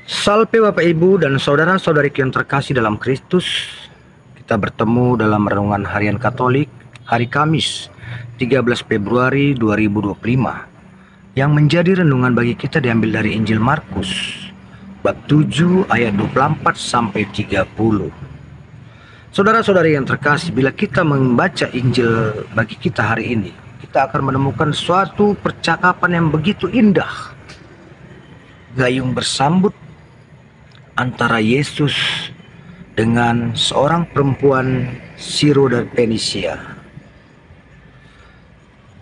Salve Bapak Ibu dan saudara-saudariku yang terkasih dalam Kristus. Kita bertemu dalam renungan harian Katolik hari Kamis 13 Februari 2025 yang menjadi renungan bagi kita diambil dari Injil Markus bab 7 ayat 24 sampai 30. Saudara-saudari yang terkasih, bila kita membaca Injil bagi kita hari ini, kita akan menemukan suatu percakapan yang begitu indah, gayung bersambut antara Yesus dengan seorang perempuan Siro dari Fenisia.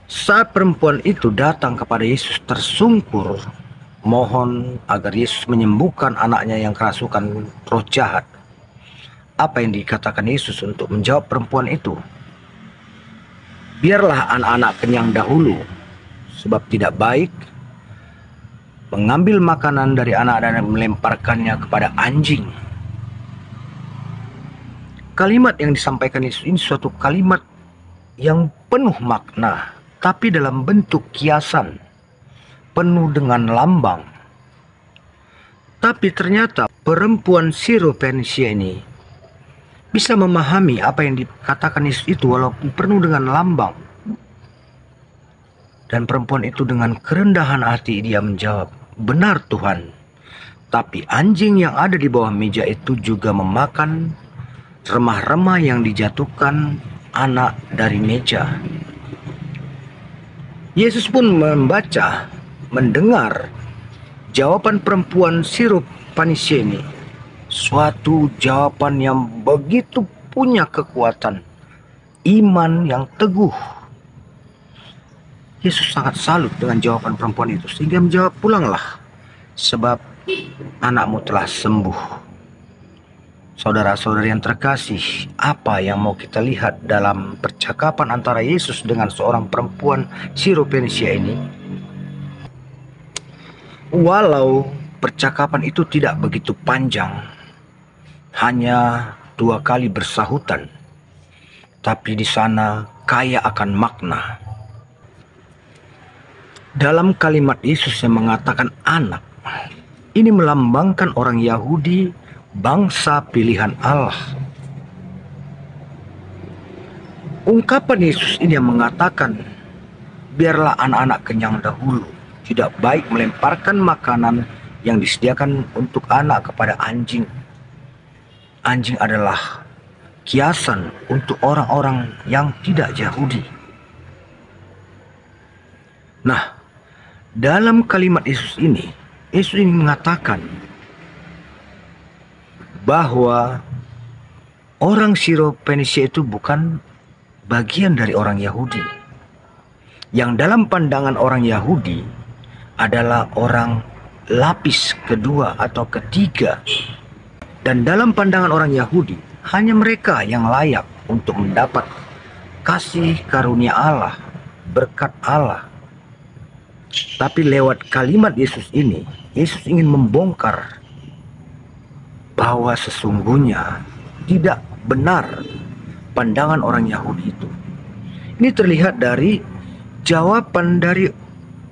Saat perempuan itu datang kepada Yesus tersungkur, mohon agar Yesus menyembuhkan anaknya yang kerasukan roh jahat. Apa yang dikatakan Yesus untuk menjawab perempuan itu? Biarlah anak-anak kenyang dahulu, sebab tidak baik mengambil makanan dari anak dan melemparkannya kepada anjing. Kalimat yang disampaikan Yesus ini suatu kalimat yang penuh makna, tapi dalam bentuk kiasan, penuh dengan lambang. Tapi ternyata perempuan Siro Fenisia ini bisa memahami apa yang dikatakan Yesus itu walaupun penuh dengan lambang. Dan perempuan itu dengan kerendahan hati dia menjawab, "Benar Tuhan, tapi anjing yang ada di bawah meja itu juga memakan remah-remah yang dijatuhkan anak dari meja." Yesus pun mendengar jawaban perempuan Siro Fenisia ini. Suatu jawaban yang begitu punya kekuatan, iman yang teguh. Yesus sangat salut dengan jawaban perempuan itu, sehingga menjawab, "Pulanglah, sebab anakmu telah sembuh." Saudara-saudari yang terkasih, apa yang mau kita lihat dalam percakapan antara Yesus dengan seorang perempuan Siro Fenisia ini? Walau percakapan itu tidak begitu panjang, hanya 2 kali bersahutan, tapi di sana kaya akan makna. Dalam kalimat Yesus yang mengatakan anak, ini melambangkan orang Yahudi, bangsa pilihan Allah. Ungkapan Yesus ini yang mengatakan, biarlah anak-anak kenyang dahulu, tidak baik melemparkan makanan yang disediakan untuk anak kepada anjing. Anjing adalah kiasan untuk orang-orang yang tidak Yahudi. Nah, dalam kalimat Yesus ini mengatakan bahwa orang Siro Fenisia itu bukan bagian dari orang Yahudi. Yang dalam pandangan orang Yahudi adalah orang lapis kedua atau ketiga. Dan dalam pandangan orang Yahudi, hanya mereka yang layak untuk mendapat kasih karunia Allah, berkat Allah. Tapi lewat kalimat Yesus ini, Yesus ingin membongkar bahwa sesungguhnya tidak benar pandangan orang Yahudi itu. Ini terlihat dari jawaban dari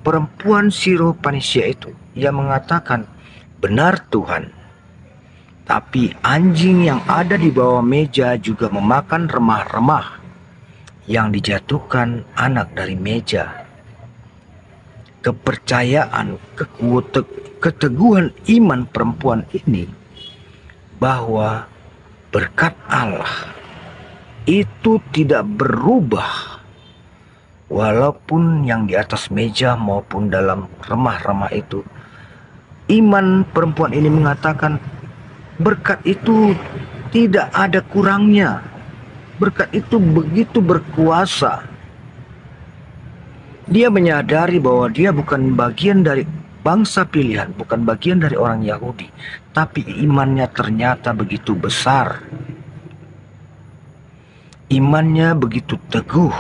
perempuan Siro Fenisia itu. Ia mengatakan, "Benar Tuhan, tapi anjing yang ada di bawah meja juga memakan remah-remah yang dijatuhkan anak dari meja." Kepercayaan, keteguhan iman perempuan ini bahwa berkat Allah itu tidak berubah walaupun yang di atas meja maupun dalam remah-remah itu. Iman perempuan ini mengatakan berkat itu tidak ada kurangnya. Berkat itu begitu berkuasa. Dia menyadari bahwa dia bukan bagian dari bangsa pilihan, bukan bagian dari orang Yahudi, tapi imannya ternyata begitu besar. Imannya begitu teguh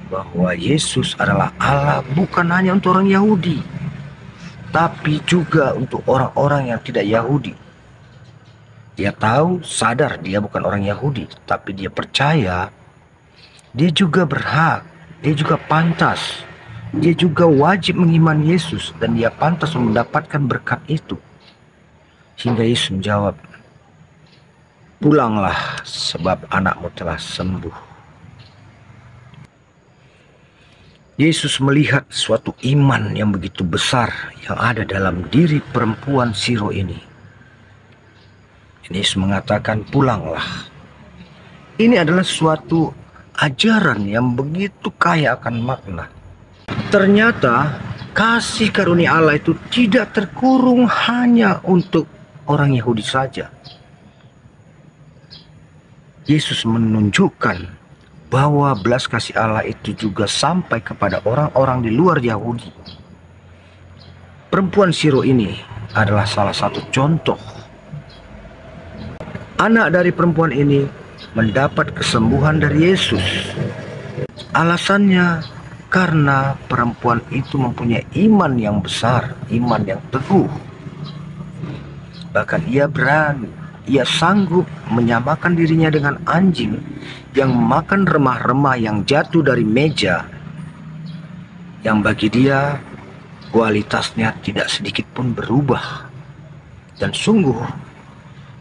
bahwa Yesus adalah Allah bukan hanya untuk orang Yahudi, tapi juga untuk orang-orang yang tidak Yahudi. Dia tahu, sadar dia bukan orang Yahudi, tapi dia percaya dia juga berhak, dia juga pantas, dia juga wajib mengimani Yesus, dan dia pantas mendapatkan berkat itu. Hingga Yesus menjawab, "Pulanglah, sebab anakmu telah sembuh." Yesus melihat suatu iman yang begitu besar yang ada dalam diri perempuan Siro ini. Yesus mengatakan, "Pulanglah." Ini adalah suatu ajaran yang begitu kaya akan makna. Ternyata kasih karunia Allah itu tidak terkurung hanya untuk orang Yahudi saja. Yesus menunjukkan bahwa belas kasih Allah itu juga sampai kepada orang-orang di luar Yahudi. Perempuan Siro ini adalah salah satu contoh. Anak dari perempuan ini mendapat kesembuhan dari Yesus. Alasannya karena perempuan itu mempunyai iman yang besar, iman yang teguh. Bahkan ia sanggup menyamakan dirinya dengan anjing yang makan remah-remah yang jatuh dari meja, yang bagi dia kualitasnya tidak sedikit pun berubah. Dan sungguh,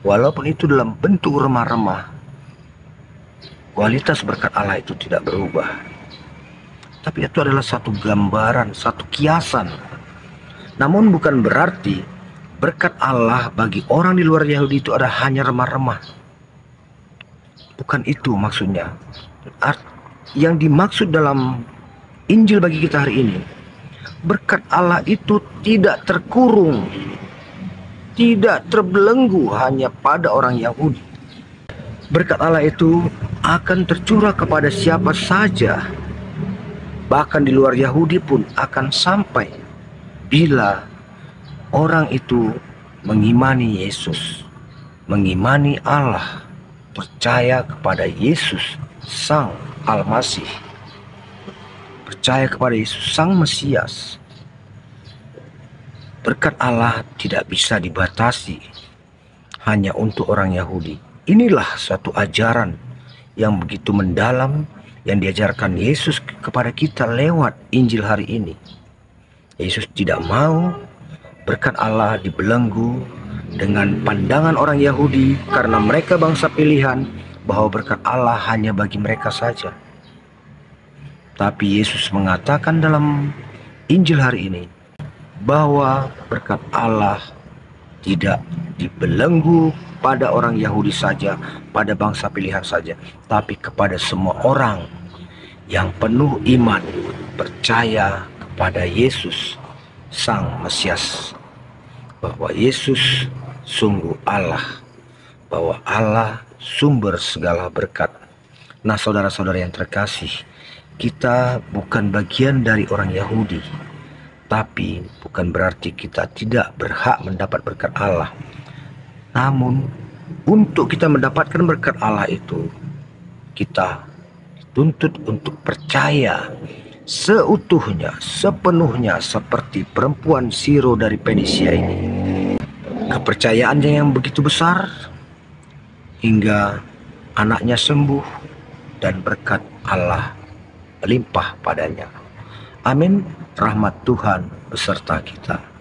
walaupun itu dalam bentuk remah-remah, kualitas berkat Allah itu tidak berubah. Tapi itu adalah satu gambaran, satu kiasan. Namun bukan berarti berkat Allah bagi orang di luar Yahudi itu ada hanya remah-remah. Bukan itu maksudnya. Yang dimaksud dalam Injil bagi kita hari ini, berkat Allah itu tidak terkurung, tidak terbelenggu hanya pada orang Yahudi. Berkat Allah itu akan tercurah kepada siapa saja, bahkan di luar Yahudi pun akan sampai bila orang itu mengimani Yesus, mengimani Allah, percaya kepada Yesus Sang Al-Masih, percaya kepada Yesus Sang Mesias. Berkat Allah tidak bisa dibatasi hanya untuk orang Yahudi. Inilah suatu ajaran yang begitu mendalam yang diajarkan Yesus kepada kita lewat Injil hari ini. Yesus tidak mau berkat Allah dibelenggu dengan pandangan orang Yahudi karena mereka bangsa pilihan, bahwa berkat Allah hanya bagi mereka saja. Tapi Yesus mengatakan dalam Injil hari ini bahwa berkat Allah tidak dibelenggu pada orang Yahudi saja, pada bangsa pilihan saja, tapi kepada semua orang yang penuh iman, percaya kepada Yesus Sang Mesias, bahwa Yesus sungguh Allah, bahwa Allah sumber segala berkat. Nah, saudara-saudara yang terkasih, kita bukan bagian dari orang Yahudi, tapi bukan berarti kita tidak berhak mendapat berkat Allah. Namun, untuk kita mendapatkan berkat Allah itu, kita dituntut untuk percaya seutuhnya, sepenuhnya seperti perempuan Siro dari Fenisia ini. Kepercayaannya yang begitu besar hingga anaknya sembuh dan berkat Allah melimpah padanya. Amin. Rahmat Tuhan beserta kita.